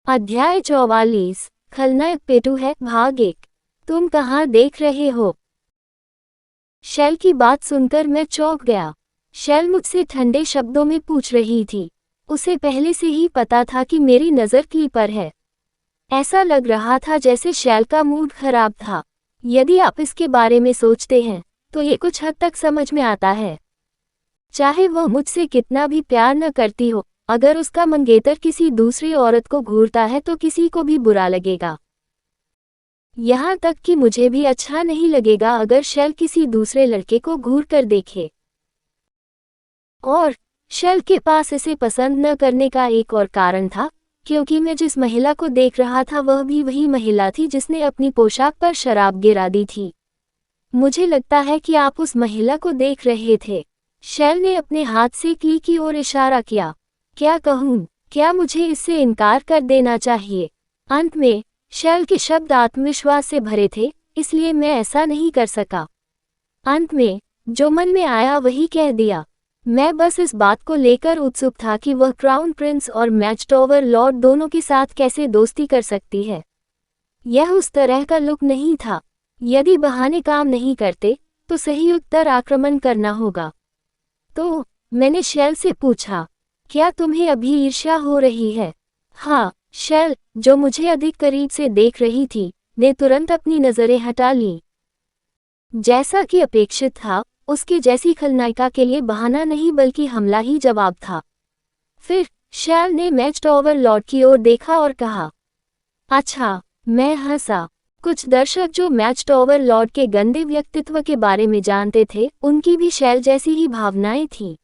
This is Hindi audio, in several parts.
अध्याय 44। खलनायक पेटू है, भाग 1। तुम कहाँ देख रहे हो? शैल की बात सुनकर मैं चौंक गया। शैल मुझसे ठंडे शब्दों में पूछ रही थी। उसे पहले से ही पता था कि मेरी नज़र क्ली पर है। ऐसा लग रहा था जैसे शैल का मूड खराब था। यदि आप इसके बारे में सोचते हैं तो ये कुछ हद तक समझ में आता है। चाहे वह मुझसे कितना भी प्यार न करती हो, अगर उसका मंगेतर किसी दूसरी औरत को घूरता है तो किसी को भी बुरा लगेगा। यहाँ तक कि मुझे भी अच्छा नहीं लगेगा अगर शैल किसी दूसरे लड़के को घूर कर देखे। और शैल के पास इसे पसंद न करने का एक और कारण था, क्योंकि मैं जिस महिला को देख रहा था वह भी वही महिला थी जिसने अपनी पोशाक पर शराब गिरा दी थी। मुझे लगता है कि आप उस महिला को देख रहे थे। शैल ने अपने हाथ से क्ली की ओर इशारा किया। क्या कहूँ? क्या मुझे इससे इनकार कर देना चाहिए? अंत में शैल के शब्द आत्मविश्वास से भरे थे, इसलिए मैं ऐसा नहीं कर सका। अंत में जो मन में आया वही कह दिया। मैं बस इस बात को लेकर उत्सुक था कि वह क्राउन प्रिंस और मैचटॉवर लॉर्ड दोनों के साथ कैसे दोस्ती कर सकती है। यह उस तरह का लुक नहीं था। यदि बहाने काम नहीं करते तो सही उत्तर आक्रमण करना होगा। तो मैंने शैल से पूछा, क्या तुम्हें अभी ईर्ष्या हो रही है? हाँ, शैल, जो मुझे अधिक करीब से देख रही थी, ने तुरंत अपनी नज़रें हटा लीं। जैसा कि अपेक्षित था, उसके जैसी खलनायिका के लिए बहाना नहीं बल्कि हमला ही जवाब था। फिर शैल ने मैचटॉवर लॉर्ड की ओर देखा और कहा, अच्छा। मैं हंसा। कुछ दर्शक जो मैचटॉवर लॉर्ड के गंदे व्यक्तित्व के बारे में जानते थे, उनकी भी शैल जैसी ही भावनाएं थीं।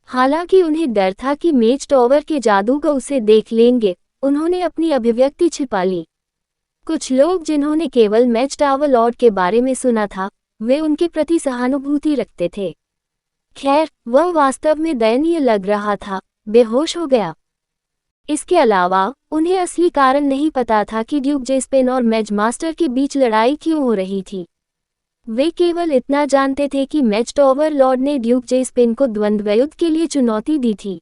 हालांकि उन्हें डर था कि मैचटॉवर के जादूगर उसे देख लेंगे, उन्होंने अपनी अभिव्यक्ति छिपा ली। कुछ लोग जिन्होंने केवल मैचटॉवर लॉर्ड के बारे में सुना था, वे उनके प्रति सहानुभूति रखते थे। खैर, वह वास्तव में दयनीय लग रहा था, बेहोश हो गया। इसके अलावा उन्हें असली कारण नहीं पता था कि ड्यूक जेस्पेन और मैज मास्टर के बीच लड़ाई क्यों हो रही थी। वे केवल इतना जानते थे कि मैचटॉवर लॉर्ड ने ड्यूक जेस्पेन को द्वंद्व युद्ध के लिए चुनौती दी थी।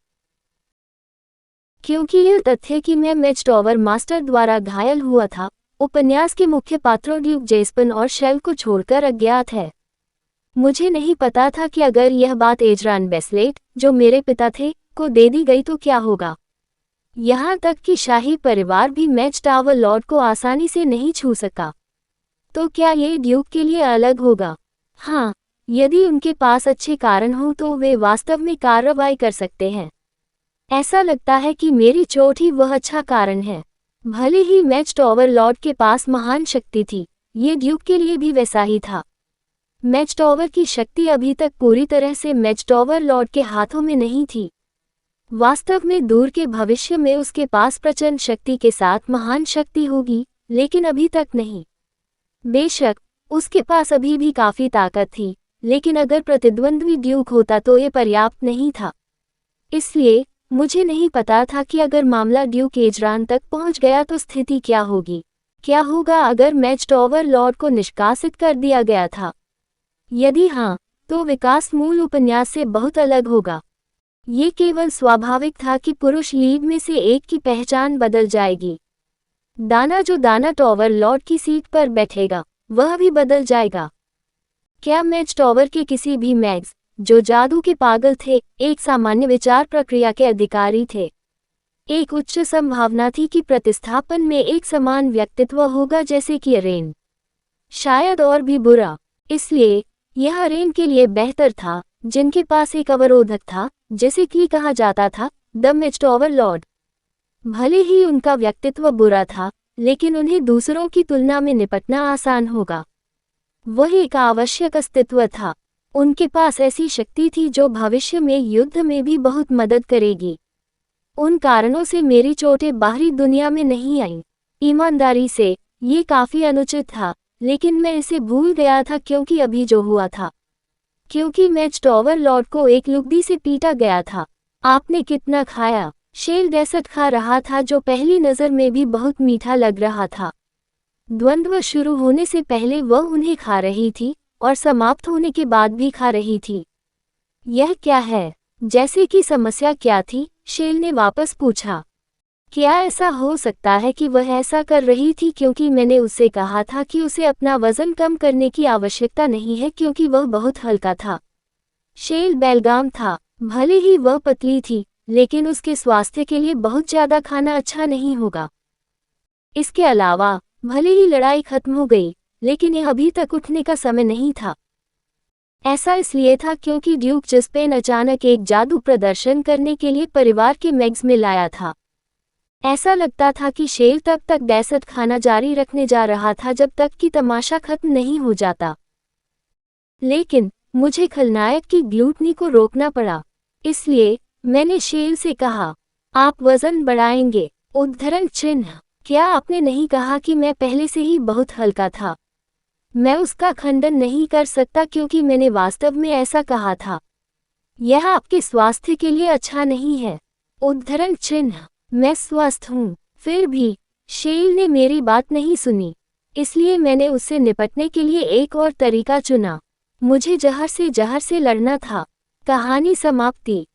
क्योंकि यह तथ्य कि मैं मैचटॉवर मास्टर द्वारा घायल हुआ था, उपन्यास के मुख्य पात्रों ड्यूक जेस्पेन और शैल को छोड़कर अज्ञात है। मुझे नहीं पता था कि अगर यह बात एजरान बेस्लेट, जो मेरे पिता थे, को दे दी गई तो क्या होगा। यहाँ तक कि शाही परिवार भी मैचटॉवर लॉर्ड को आसानी से नहीं छू सका। तो क्या ये ड्यूक के लिए अलग होगा? हाँ, यदि उनके पास अच्छे कारण हो तो वे वास्तव में कार्रवाई कर सकते हैं। ऐसा लगता है कि मेरी चोट ही वह अच्छा कारण है। भले ही मैचटॉवर लॉर्ड के पास महान शक्ति थी, ये ड्यूक के लिए भी वैसा ही था। मैचटॉवर की शक्ति अभी तक पूरी तरह से मैचटॉवर लॉर्ड के हाथों में नहीं थी। वास्तव में दूर के भविष्य में उसके पास प्रचंड शक्ति के साथ महान शक्ति होगी, लेकिन अभी तक नहीं। बेशक उसके पास अभी भी काफी ताकत थी, लेकिन अगर प्रतिद्वंद्वी ड्यूक होता तो ये पर्याप्त नहीं था। इसलिए मुझे नहीं पता था कि अगर मामला ड्यूक एजरान तक पहुंच गया तो स्थिति क्या होगी। क्या होगा अगर मैचटॉवर लॉर्ड को निष्कासित कर दिया गया था? यदि हाँ, तो विकास मूल उपन्यास से बहुत अलग होगा। ये केवल स्वाभाविक था कि पुरुष लीड में से एक की पहचान बदल जाएगी। दाना जो दानाटॉवर लॉर्ड की सीट पर बैठेगा, वह भी बदल जाएगा। क्या मैचटॉवर के किसी भी मैग्स, जो जादू के पागल थे, एक सामान्य विचार प्रक्रिया के अधिकारी थे? एक उच्च संभावना थी कि प्रतिस्थापन में एक समान व्यक्तित्व होगा जैसे कि अरेन। शायद और भी बुरा। इसलिए यह अरेन के लिए बेहतर था, जिनके पास एक अवरोधक था, जैसे कि कहा जाता था, द मैचटॉवर लॉर्ड। भले ही उनका व्यक्तित्व बुरा था, लेकिन उन्हें दूसरों की तुलना में निपटना आसान होगा। वह एक आवश्यक अस्तित्व था। उनके पास ऐसी शक्ति थी जो भविष्य में युद्ध में भी बहुत मदद करेगी। उन कारणों से मेरी चोटें बाहरी दुनिया में नहीं आईं। ईमानदारी से, ये काफी अनुचित था, लेकिन मैं इसे भूल गया था क्योंकि अभी जो हुआ था। क्योंकि मैचटॉवर लॉर्ड को एक लुगदी से पीटा गया था। आपने कितना खाया? शैल डेसर्ट खा रहा था जो पहली नज़र में भी बहुत मीठा लग रहा था। द्वंद्व शुरू होने से पहले वह उन्हें खा रही थी और समाप्त होने के बाद भी खा रही थी। यह क्या है? जैसे कि समस्या क्या थी? शैल ने वापस पूछा। क्या ऐसा हो सकता है कि वह ऐसा कर रही थी क्योंकि मैंने उससे कहा था कि उसे अपना वजन कम करने की आवश्यकता नहीं है क्योंकि वह बहुत हल्का था। शेल बेलगाम था। भले ही वह पतली थी, लेकिन उसके स्वास्थ्य के लिए बहुत ज्यादा खाना अच्छा नहीं होगा। इसके अलावा, भले ही लड़ाई खत्म हो गई, लेकिन यह अभी तक उठने का समय नहीं था। ऐसा इसलिए था क्योंकि ड्यूक जिस्पेन अचानक एक जादू प्रदर्शन करने के लिए परिवार के मैग्स में लाया था। ऐसा लगता था कि शेल तब तक दहशत खाना जारी रखने जा रहा था जब तक कि तमाशा खत्म नहीं हो जाता। लेकिन मुझे खलनायक की ग्लूटनी को रोकना पड़ा। इसलिए मैंने शेल से कहा, आप वजन बढ़ाएंगे? उद्धरण चिन्ह। क्या आपने नहीं कहा कि मैं पहले से ही बहुत हल्का था? मैं उसका खंडन नहीं कर सकता क्योंकि मैंने वास्तव में ऐसा कहा था। यह आपके स्वास्थ्य के लिए अच्छा नहीं है। उद्धरण चिन्ह। मैं स्वस्थ हूँ। फिर भी शेल ने मेरी बात नहीं सुनी। इसलिए मैंने उससे निपटने के लिए एक और तरीका चुना। मुझे जहर से लड़ना था। कहानी समाप्ति।